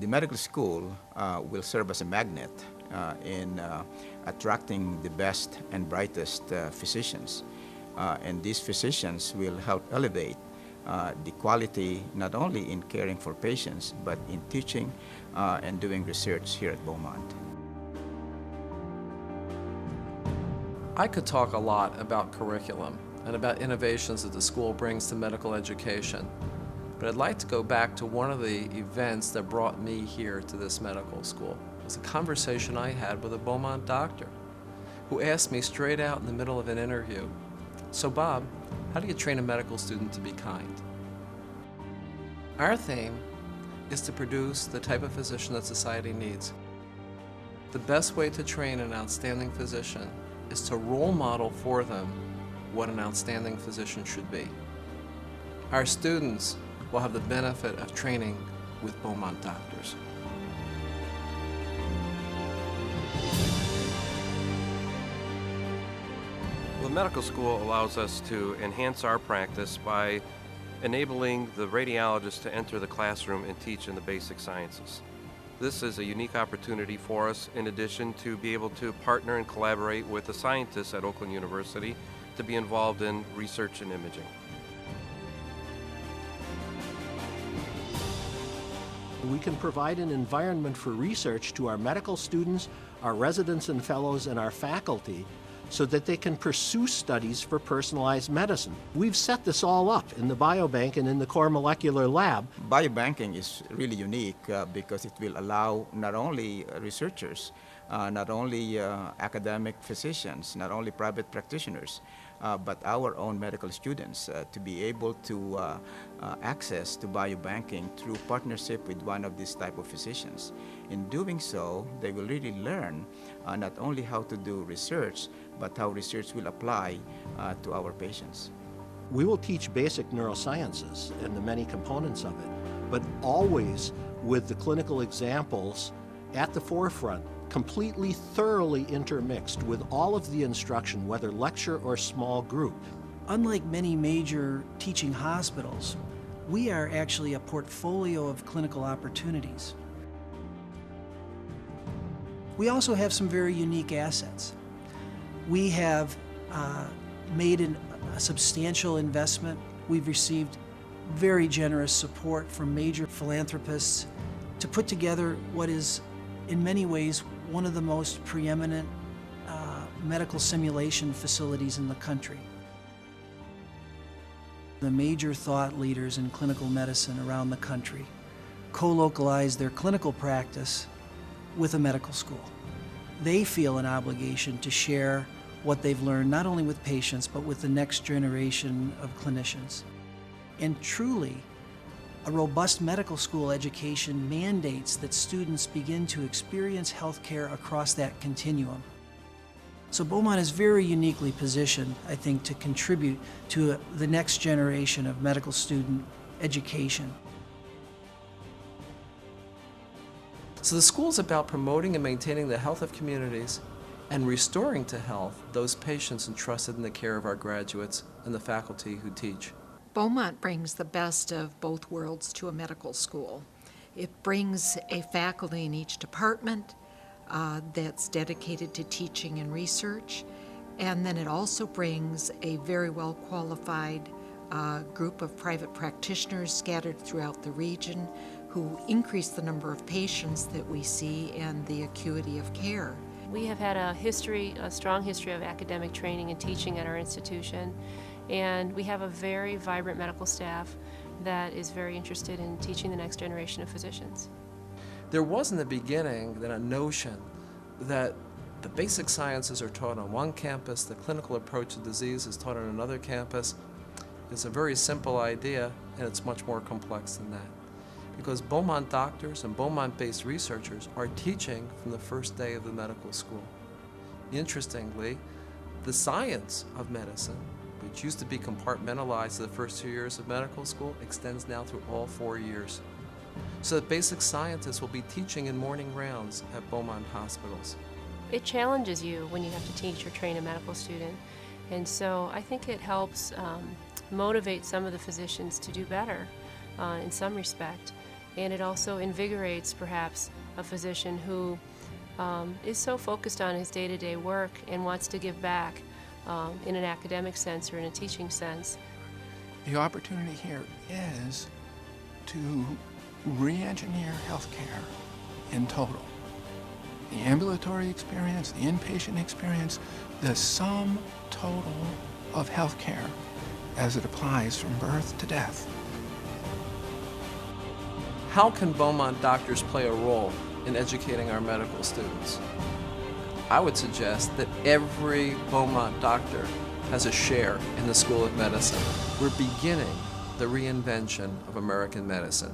The medical school will serve as a magnet in attracting the best and brightest physicians. And these physicians will help elevate the quality not only in caring for patients, but in teaching and doing research here at Beaumont. I could talk a lot about curriculum and about innovations that the school brings to medical education, but I'd like to go back to one of the events that brought me here to this medical school. It was a conversation I had with a Beaumont doctor who asked me straight out in the middle of an interview, "So Bob, how do you train a medical student to be kind?" Our theme is to produce the type of physician that society needs. The best way to train an outstanding physician is to role model for them what an outstanding physician should be. Our students will have the benefit of training with Beaumont doctors. The medical school allows us to enhance our practice by enabling the radiologist to enter the classroom and teach in the basic sciences. This is a unique opportunity for us, in addition to be able to partner and collaborate with the scientists at Oakland University to be involved in research and imaging. We can provide an environment for research to our medical students, our residents and fellows, and our faculty so that they can pursue studies for personalized medicine. We've set this all up in the biobank and in the core molecular lab. Biobanking is really unique because it will allow not only researchers, not only academic physicians, not only private practitioners, but our own medical students to be able to access to biobanking through partnership with one of these type of physicians. In doing so, they will really learn not only how to do research, but how research will apply to our patients. We will teach basic neurosciences and the many components of it, but always with the clinical examples at the forefront, completely thoroughly intermixed with all of the instruction, whether lecture or small group. Unlike many major teaching hospitals, we are actually a portfolio of clinical opportunities. We also have some very unique assets. We have made a substantial investment. We've received very generous support from major philanthropists to put together what is, in many ways, one of the most preeminent medical simulation facilities in the country. The major thought leaders in clinical medicine around the country co-localize their clinical practice with a medical school. They feel an obligation to share what they've learned not only with patients but with the next generation of clinicians. And truly, a robust medical school education mandates that students begin to experience healthcare across that continuum. So Beaumont is very uniquely positioned, I think, to contribute to the next generation of medical student education. So the school is about promoting and maintaining the health of communities and restoring to health those patients entrusted in the care of our graduates and the faculty who teach. Beaumont brings the best of both worlds to a medical school. It brings a faculty in each department that's dedicated to teaching and research, and then it also brings a very well qualified group of private practitioners scattered throughout the region who increase the number of patients that we see and the acuity of care. We have had a strong history of academic training and teaching at our institution, and we have a very vibrant medical staff that is very interested in teaching the next generation of physicians. There was in the beginning then a notion that the basic sciences are taught on one campus, the clinical approach to disease is taught on another campus. It's a very simple idea, and it's much more complex than that. Because Beaumont doctors and Beaumont-based researchers are teaching from the first day of the medical school. Interestingly, the science of medicine, which used to be compartmentalized to the first 2 years of medical school, extends now through all 4 years. So that basic scientists will be teaching in morning rounds at Beaumont hospitals. It challenges you when you have to teach or train a medical student, and so I think it helps motivate some of the physicians to do better in some respect. And it also invigorates, perhaps, a physician who is so focused on his day-to-day work and wants to give back in an academic sense or in a teaching sense. The opportunity here is to re-engineer healthcare in total. The ambulatory experience, the inpatient experience, the sum total of healthcare as it applies from birth to death. How can Beaumont doctors play a role in educating our medical students? I would suggest that every Beaumont doctor has a share in the School of Medicine. We're beginning the reinvention of American medicine.